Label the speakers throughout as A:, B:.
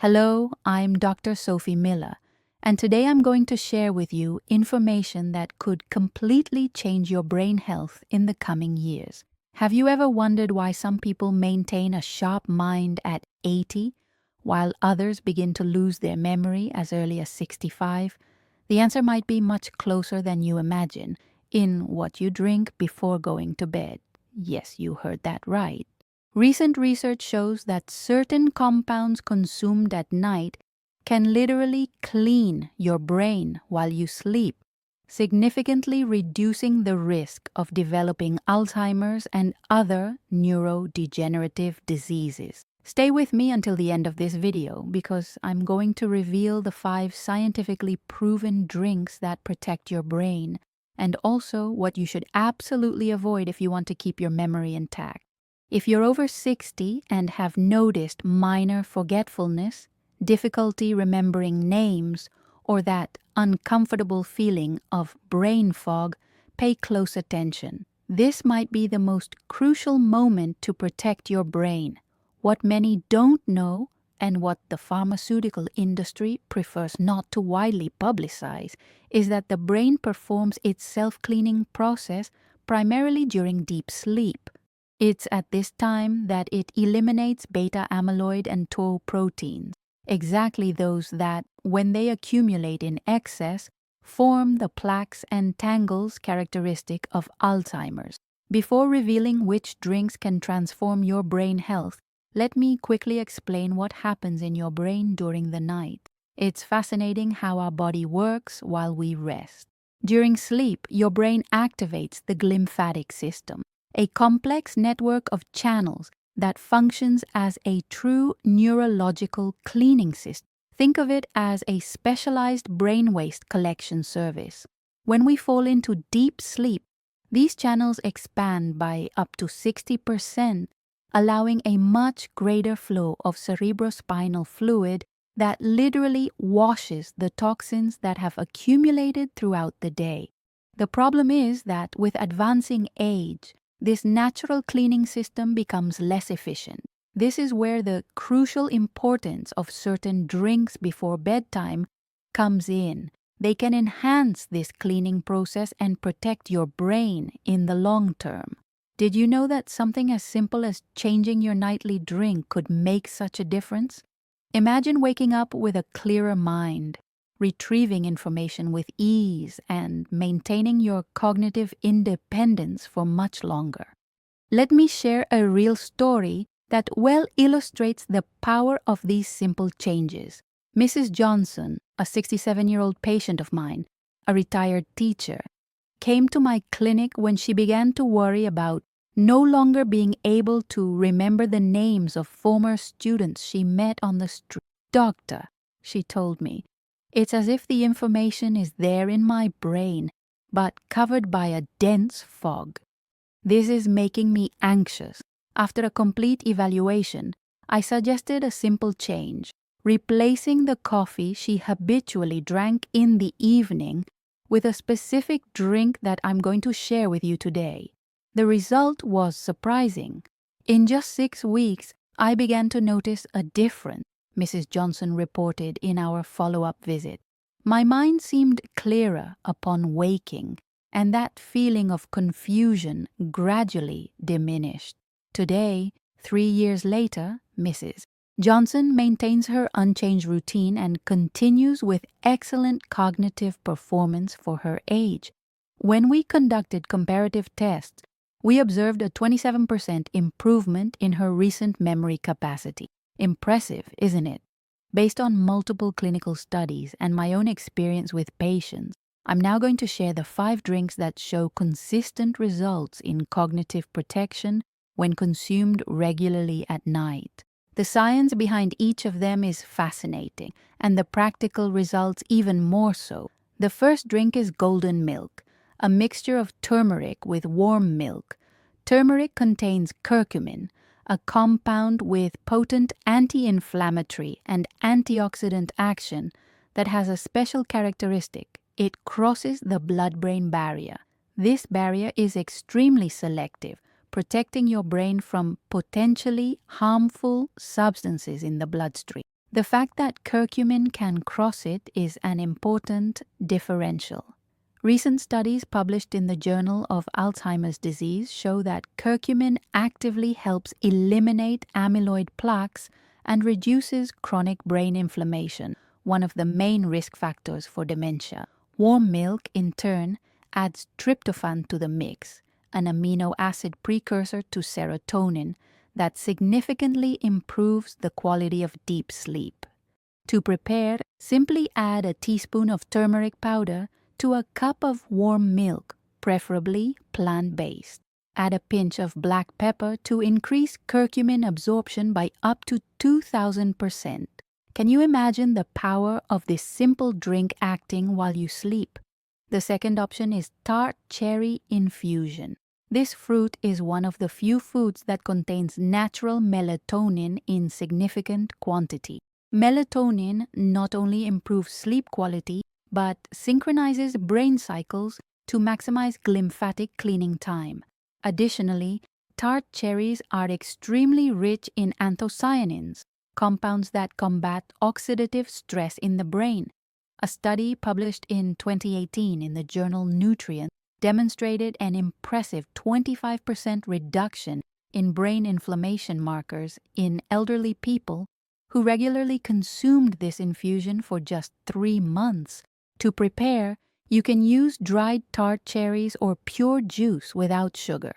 A: Hello, I'm Dr. Sophie Miller, and today I'm going to share with you information that could completely change your brain health in the coming years. Have you ever wondered why some people maintain a sharp mind at 80, while others begin to lose their memory as early as 65? The answer might be much closer than you imagine in what you drink before going to bed. Yes, you heard that right. Recent research shows that certain compounds consumed at night can literally clean your brain while you sleep, significantly reducing the risk of developing Alzheimer's and other neurodegenerative diseases. Stay with me until the end of this video because I'm going to reveal the 5 scientifically proven drinks that protect your brain and also what you should absolutely avoid if you want to keep your memory intact. If you're over 60 and have noticed minor forgetfulness, difficulty remembering names, or that uncomfortable feeling of brain fog, pay close attention. This might be the most crucial moment to protect your brain. What many don't know, and what the pharmaceutical industry prefers not to widely publicize, is that the brain performs its self-cleaning process primarily during deep sleep. It's at this time that it eliminates beta amyloid and tau proteins, exactly those that, when they accumulate in excess, form the plaques and tangles characteristic of Alzheimer's. Before revealing which drinks can transform your brain health, let me quickly explain what happens in your brain during the night. It's fascinating how our body works while we rest. During sleep, your brain activates the glymphatic system, a complex network of channels that functions as a true neurological cleaning system. Think of it as a specialized brain waste collection service. When we fall into deep sleep, these channels expand by up to 60%, allowing a much greater flow of cerebrospinal fluid that literally washes the toxins that have accumulated throughout the day. The problem is that with advancing age, this natural cleaning system becomes less efficient. This is where the crucial importance of certain drinks before bedtime comes in. They can enhance this cleaning process and protect your brain in the long term. Did you know that something as simple as changing your nightly drink could make such a difference? Imagine waking up with a clearer mind, retrieving information with ease, and maintaining your cognitive independence for much longer. Let me share a real story that well illustrates the power of these simple changes. Mrs. Johnson, a 67-year-old patient of mine, a retired teacher, came to my clinic when she began to worry about no longer being able to remember the names of former students she met on the street. "Doctor," she told me, "it's as if the information is there in my brain, but covered by a dense fog. This is making me anxious." After a complete evaluation, I suggested a simple change, replacing the coffee she habitually drank in the evening with a specific drink that I'm going to share with you today. The result was surprising. In just 6 weeks, I began to notice a difference, Mrs. Johnson reported in our follow-up visit. My mind seemed clearer upon waking, and that feeling of confusion gradually diminished. Today, 3 years later, Mrs. Johnson maintains her unchanged routine and continues with excellent cognitive performance for her age. When we conducted comparative tests, we observed a 27% improvement in her recent memory capacity. Impressive, isn't it? Based on multiple clinical studies and my own experience with patients, I'm now going to share the 5 drinks that show consistent results in cognitive protection when consumed regularly at night. The science behind each of them is fascinating, and the practical results even more so. The first drink is golden milk, a mixture of turmeric with warm milk. Turmeric contains curcumin, a compound with potent anti-inflammatory and antioxidant action that has a special characteristic. It crosses the blood-brain barrier. This barrier is extremely selective, protecting your brain from potentially harmful substances in the bloodstream. The fact that curcumin can cross it is an important differential. Recent studies published in the Journal of Alzheimer's Disease show that curcumin actively helps eliminate amyloid plaques and reduces chronic brain inflammation, one of the main risk factors for dementia. Warm milk, in turn, adds tryptophan to the mix, an amino acid precursor to serotonin that significantly improves the quality of deep sleep. To prepare, simply add a teaspoon of turmeric powder to a cup of warm milk, preferably plant-based. Add a pinch of black pepper to increase curcumin absorption by up to 2,000%. Can you imagine the power of this simple drink acting while you sleep? The second option is tart cherry infusion. This fruit is one of the few foods that contains natural melatonin in significant quantity. Melatonin not only improves sleep quality, but synchronizes brain cycles to maximize glymphatic cleaning time. Additionally, tart cherries are extremely rich in anthocyanins, compounds that combat oxidative stress in the brain. A study published in 2018 in the journal Nutrient demonstrated an impressive 25% reduction in brain inflammation markers in elderly people who regularly consumed this infusion for just 3 months. To prepare, you can use dried tart cherries or pure juice without sugar.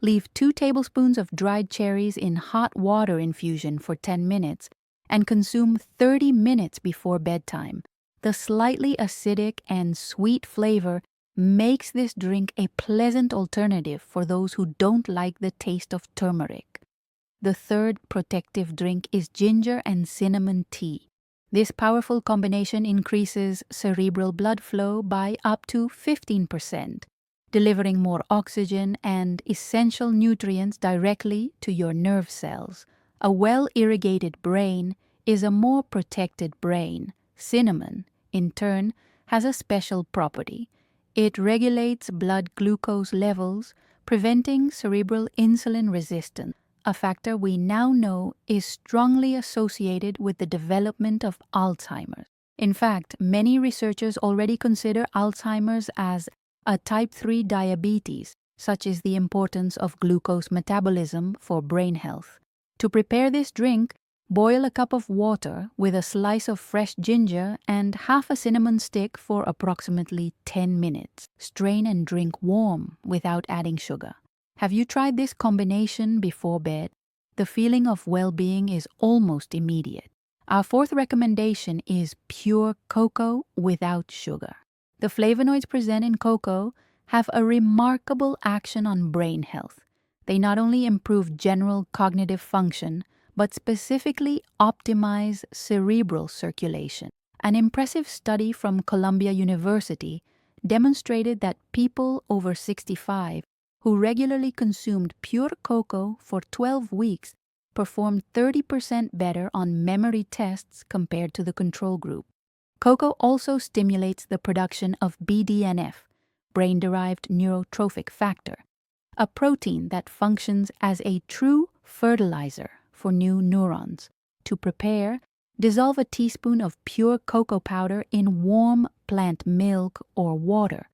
A: Leave 2 tablespoons of dried cherries in hot water infusion for 10 minutes and consume 30 minutes before bedtime. The slightly acidic and sweet flavor makes this drink a pleasant alternative for those who don't like the taste of turmeric. The third protective drink is ginger and cinnamon tea. This powerful combination increases cerebral blood flow by up to 15%, delivering more oxygen and essential nutrients directly to your nerve cells. A well-irrigated brain is a more protected brain. Cinnamon, in turn, has a special property. It regulates blood glucose levels, preventing cerebral insulin resistance, a factor we now know is strongly associated with the development of Alzheimer's. In fact, many researchers already consider Alzheimer's as a type 3 diabetes, such is the importance of glucose metabolism for brain health. To prepare this drink, boil a cup of water with a slice of fresh ginger and half a cinnamon stick for approximately 10 minutes. Strain and drink warm without adding sugar. Have you tried this combination before bed? The feeling of well-being is almost immediate. Our fourth recommendation is pure cocoa without sugar. The flavonoids present in cocoa have a remarkable action on brain health. They not only improve general cognitive function, but specifically optimize cerebral circulation. An impressive study from Columbia University demonstrated that people over 65 who regularly consumed pure cocoa for 12 weeks performed 30% better on memory tests compared to the control group. Cocoa also stimulates the production of BDNF, brain-derived neurotrophic factor, a protein that functions as a true fertilizer for new neurons. To prepare, dissolve a teaspoon of pure cocoa powder in warm plant milk or water.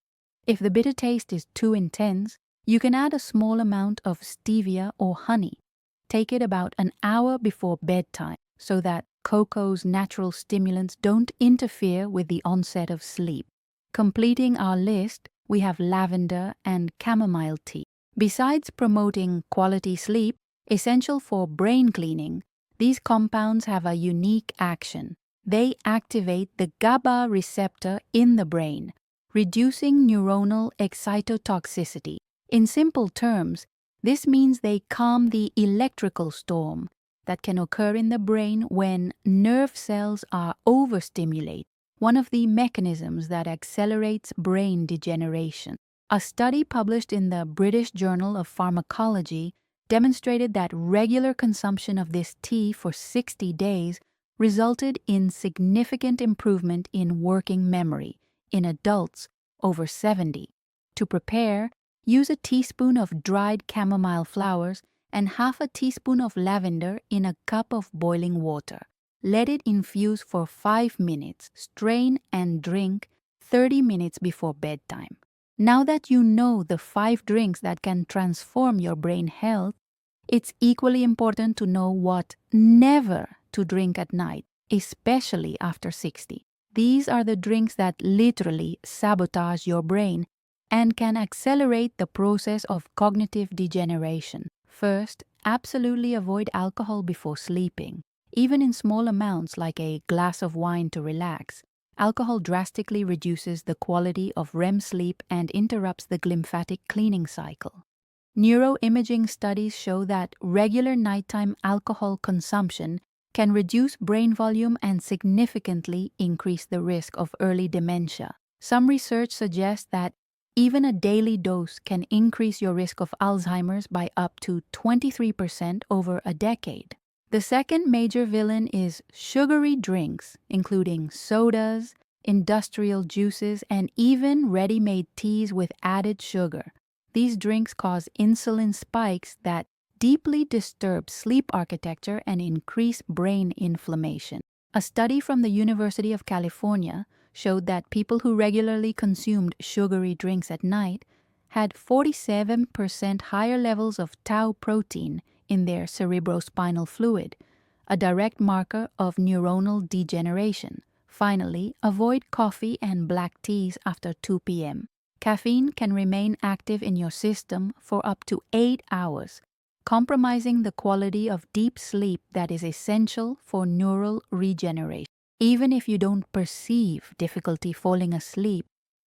A: If the bitter taste is too intense, you can add a small amount of stevia or honey. Take it about an hour before bedtime so that cocoa's natural stimulants don't interfere with the onset of sleep. Completing our list, we have lavender and chamomile tea. Besides promoting quality sleep, essential for brain cleaning, these compounds have a unique action. They activate the GABA receptor in the brain, reducing neuronal excitotoxicity. In simple terms, this means they calm the electrical storm that can occur in the brain when nerve cells are overstimulated, one of the mechanisms that accelerates brain degeneration. A study published in the British Journal of Pharmacology demonstrated that regular consumption of this tea for 60 days resulted in significant improvement in working memory in adults over 70. To prepare, use a teaspoon of dried chamomile flowers and half a teaspoon of lavender in a cup of boiling water. Let it infuse for 5 minutes, strain and drink 30 minutes before bedtime. Now that you know the 5 drinks that can transform your brain health, it's equally important to know what never to drink at night, especially after 60. These are the drinks that literally sabotage your brain and can accelerate the process of cognitive degeneration. First, absolutely avoid alcohol before sleeping. Even in small amounts like a glass of wine to relax, alcohol drastically reduces the quality of REM sleep and interrupts the glymphatic cleaning cycle. Neuroimaging studies show that regular nighttime alcohol consumption can reduce brain volume and significantly increase the risk of early dementia. Some research suggests that even a daily dose can increase your risk of Alzheimer's by up to 23% over a decade. The second major villain is sugary drinks, including sodas, industrial juices, and even ready-made teas with added sugar. These drinks cause insulin spikes that deeply disturb sleep architecture and increase brain inflammation. A study from the University of California showed that people who regularly consumed sugary drinks at night had 47% higher levels of tau protein in their cerebrospinal fluid, a direct marker of neuronal degeneration. Finally, avoid coffee and black teas after 2 p.m. Caffeine can remain active in your system for up to 8 hours, compromising the quality of deep sleep that is essential for neural regeneration. Even if you don't perceive difficulty falling asleep,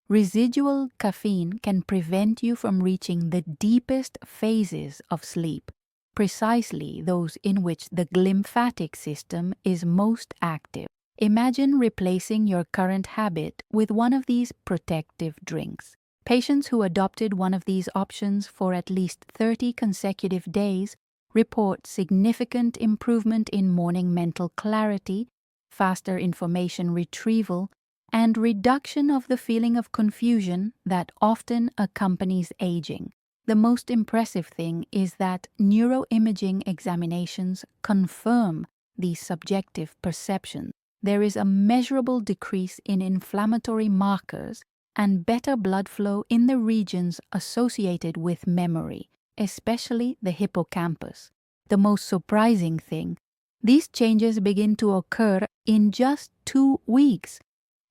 A: residual caffeine can prevent you from reaching the deepest phases of sleep, precisely those in which the glymphatic system is most active. Imagine replacing your current habit with one of these protective drinks. Patients who adopted one of these options for at least 30 consecutive days report significant improvement in morning mental clarity, faster information retrieval, and reduction of the feeling of confusion that often accompanies aging. The most impressive thing is that neuroimaging examinations confirm these subjective perceptions. There is a measurable decrease in inflammatory markers and better blood flow in the regions associated with memory, especially the hippocampus. The most surprising thing, these changes begin to occur in just 2 weeks.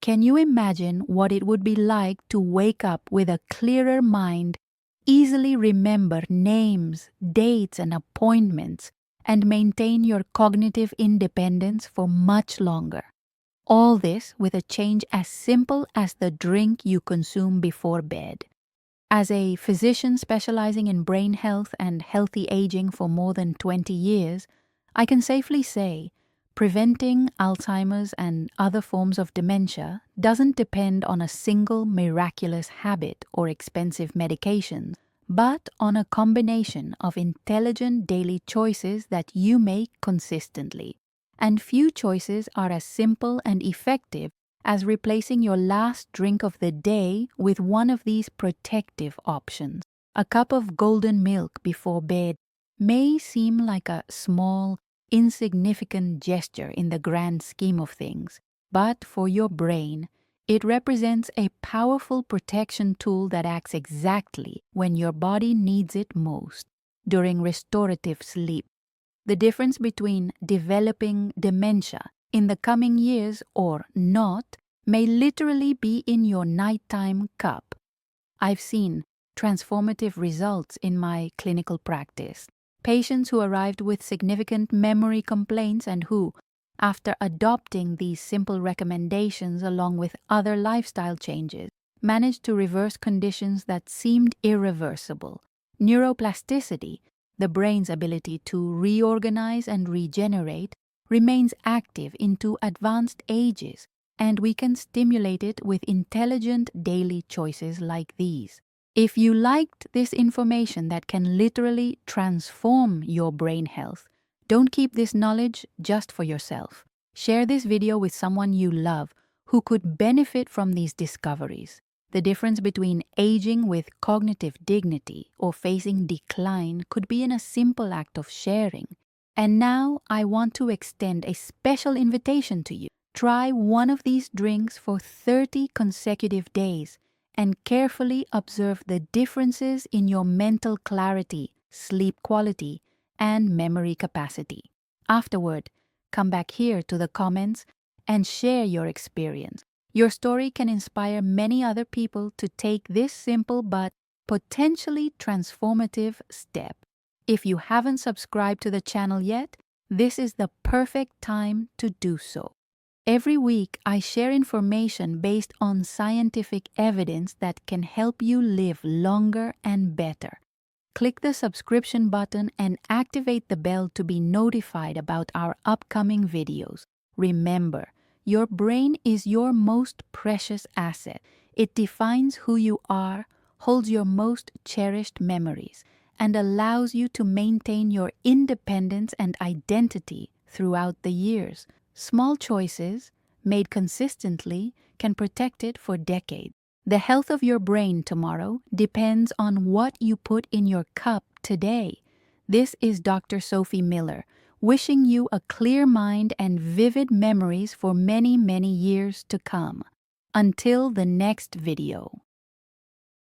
A: Can you imagine what it would be like to wake up with a clearer mind, easily remember names, dates, and appointments, and maintain your cognitive independence for much longer? All this with a change as simple as the drink you consume before bed. As a physician specializing in brain health and healthy aging for more than 20 years, I can safely say preventing Alzheimer's and other forms of dementia doesn't depend on a single miraculous habit or expensive medications, but on a combination of intelligent daily choices that you make consistently. And few choices are as simple and effective as replacing your last drink of the day with one of these protective options. A cup of golden milk before bed may seem like a small, insignificant gesture in the grand scheme of things, but for your brain, it represents a powerful protection tool that acts exactly when your body needs it most, during restorative sleep. The difference between developing dementia in the coming years or not may literally be in your nighttime cup. I've seen transformative results in my clinical practice. Patients who arrived with significant memory complaints and who, after adopting these simple recommendations along with other lifestyle changes, managed to reverse conditions that seemed irreversible. Neuroplasticity, the brain's ability to reorganize and regenerate, remains active into advanced ages, and we can stimulate it with intelligent daily choices like these. If you liked this information that can literally transform your brain health, don't keep this knowledge just for yourself. Share this video with someone you love who could benefit from these discoveries. The difference between aging with cognitive dignity or facing decline could be in a simple act of sharing. And now I want to extend a special invitation to you. Try one of these drinks for 30 consecutive days and carefully observe the differences in your mental clarity, sleep quality, and memory capacity. Afterward, come back here to the comments and share your experience. Your story can inspire many other people to take this simple but potentially transformative step. If you haven't subscribed to the channel yet, this is the perfect time to do so. Every week, I share information based on scientific evidence that can help you live longer and better. Click the subscription button and activate the bell to be notified about our upcoming videos. Remember, your brain is your most precious asset. It defines who you are, holds your most cherished memories, and allows you to maintain your independence and identity throughout the years. Small choices, made consistently, can protect it for decades. The health of your brain tomorrow depends on what you put in your cup today. This is Dr. Sophie Miller, wishing you a clear mind and vivid memories for many, many years to come. Until the next video.